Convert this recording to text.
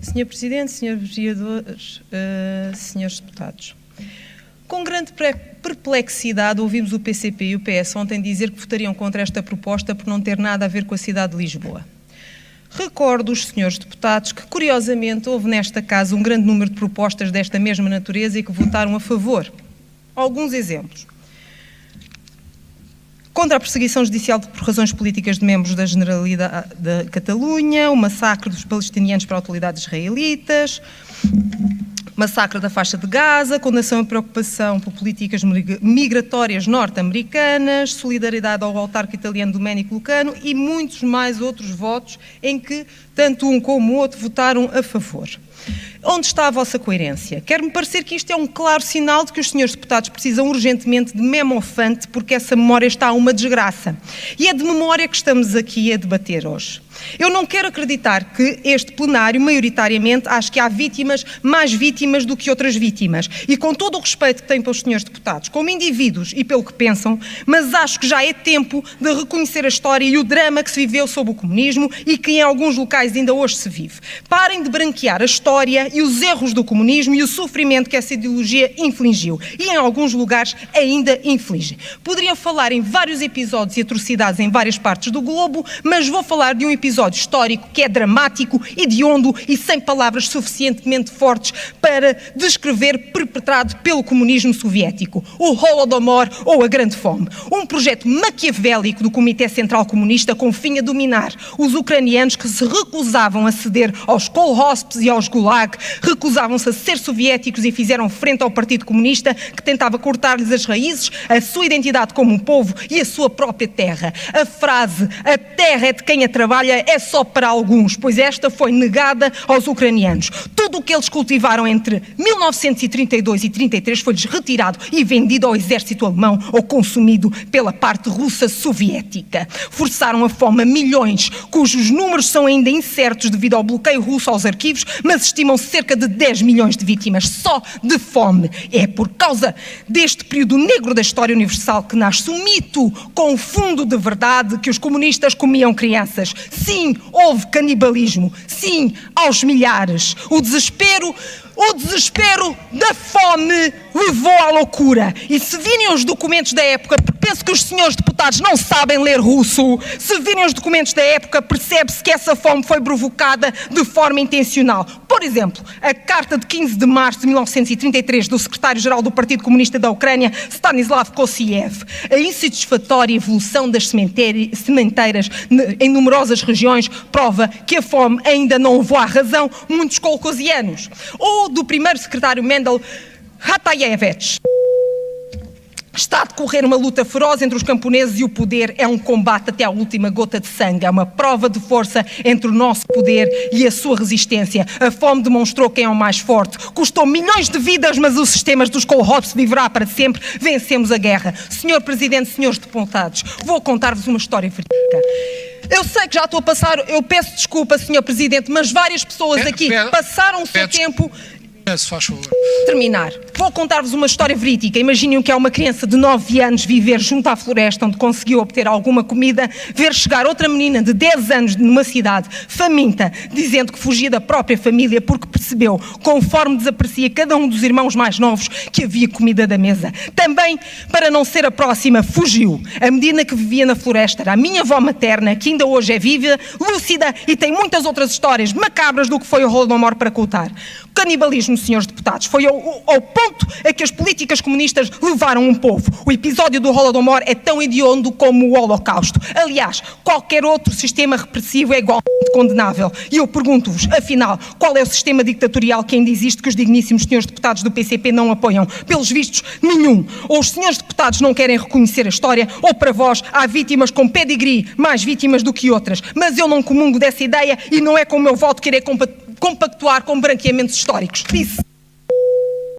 Sr. Presidente, Srs. Vereadores, Srs. Deputados, com grande perplexidade ouvimos o PCP e o PS ontem dizer que votariam contra esta proposta por não ter nada a ver com a cidade de Lisboa. Recordo os senhores deputados que, curiosamente, houve nesta casa um grande número de propostas desta mesma natureza e que votaram a favor. Alguns exemplos. Contra a perseguição judicial por razões políticas de membros da Generalidade da Catalunha, o massacre dos palestinianos por autoridades israelitas, massacre da faixa de Gaza, condenação e preocupação por políticas migratórias norte-americanas, solidariedade ao autarca italiano Domenico Lucano e muitos mais outros votos em que tanto um como o outro votaram a favor. Onde está a vossa coerência? Quer-me parecer que isto é um claro sinal de que os senhores deputados precisam urgentemente de memofante porque essa memória está uma desgraça. E é de memória que estamos aqui a debater hoje. Eu não quero acreditar que este plenário, maioritariamente, ache que há vítimas, mais vítimas do que outras vítimas. E com todo o respeito que tenho pelos senhores deputados, como indivíduos e pelo que pensam, mas acho que já é tempo de reconhecer a história e o drama que se viveu sob o comunismo e que em alguns locais ainda hoje se vive. Parem de branquear a história e os erros do comunismo e o sofrimento que essa ideologia infligiu. E em alguns lugares ainda inflige. Poderia falar em vários episódios e atrocidades em várias partes do globo, mas vou falar de um episódio histórico que é dramático, hediondo e sem palavras suficientemente fortes para descrever perpetrado pelo comunismo soviético, o Holodomor ou a Grande Fome. Um projeto maquiavélico do Comitê Central Comunista com fim a dominar os ucranianos que se recusavam a ceder aos kolhosps e aos gulag, recusavam-se a ser soviéticos e fizeram frente ao Partido Comunista que tentava cortar-lhes as raízes, a sua identidade como um povo e a sua própria terra. A frase "a terra é de quem a trabalha" é só para alguns, pois esta foi negada aos ucranianos. Tudo o que eles cultivaram entre 1932 e 1933 foi-lhes retirado e vendido ao exército alemão ou consumido pela parte russa soviética. Forçaram a fome a milhões, cujos números são ainda incertos devido ao bloqueio russo aos arquivos, mas estimam-se cerca de 10 milhões de vítimas só de fome. É por causa deste período negro da história universal que nasce um mito com fundo de verdade que os comunistas comiam crianças. Sim, houve canibalismo. Sim, aos milhares. O desespero da fome levou à loucura. E se virem os documentos da época, porque penso que os senhores deputados não sabem ler russo, se virem os documentos da época, percebe-se que essa fome foi provocada de forma intencional. Por exemplo, a carta de 15 de março de 1933 do secretário-geral do Partido Comunista da Ucrânia, Stanislav Kossiev, a insatisfatória evolução das sementeiras em numerosas regiões prova que a fome ainda não levou à razão muitos kolkhosianos. Ou do primeiro secretário Mendel Hatayevich. Está a decorrer uma luta feroz entre os camponeses e o poder. É um combate até à última gota de sangue. É uma prova de força entre o nosso poder e a sua resistência. A fome demonstrou quem é o mais forte. Custou milhões de vidas, mas os sistemas dos kolhosps viverá para sempre. Vencemos a guerra. Senhor Presidente, senhores deputados, vou contar-vos uma história verídica. Eu sei que já estou a passar, eu peço desculpa, Senhor Presidente, mas várias pessoas aqui passaram o seu tempo... Se faz favor. Terminar. Vou contar-vos uma história verídica. Imaginem o que é uma criança de 9 anos viver junto à floresta onde conseguiu obter alguma comida, ver chegar outra menina de 10 anos numa cidade faminta, dizendo que fugia da própria família porque percebeu, conforme desaparecia cada um dos irmãos mais novos, que havia comida da mesa. Também, para não ser a próxima, fugiu. A menina que vivia na floresta era a minha avó materna, que ainda hoje é viva, lúcida e tem muitas outras histórias macabras do que foi o Holodomor para contar. O canibalismo, senhores deputados, foi ao ponto a que as políticas comunistas levaram um povo. O episódio do Holodomor é tão hediondo como o Holocausto. Aliás, qualquer outro sistema repressivo é igualmente condenável. E eu pergunto-vos, afinal, qual é o sistema ditatorial que ainda existe que os digníssimos senhores deputados do PCP não apoiam? Pelos vistos, nenhum. Ou os senhores deputados não querem reconhecer a história, ou para vós há vítimas com pedigree, mais vítimas do que outras. Mas eu não comungo dessa ideia e não é com o meu voto querer compactuar com branqueamentos históricos. Disse.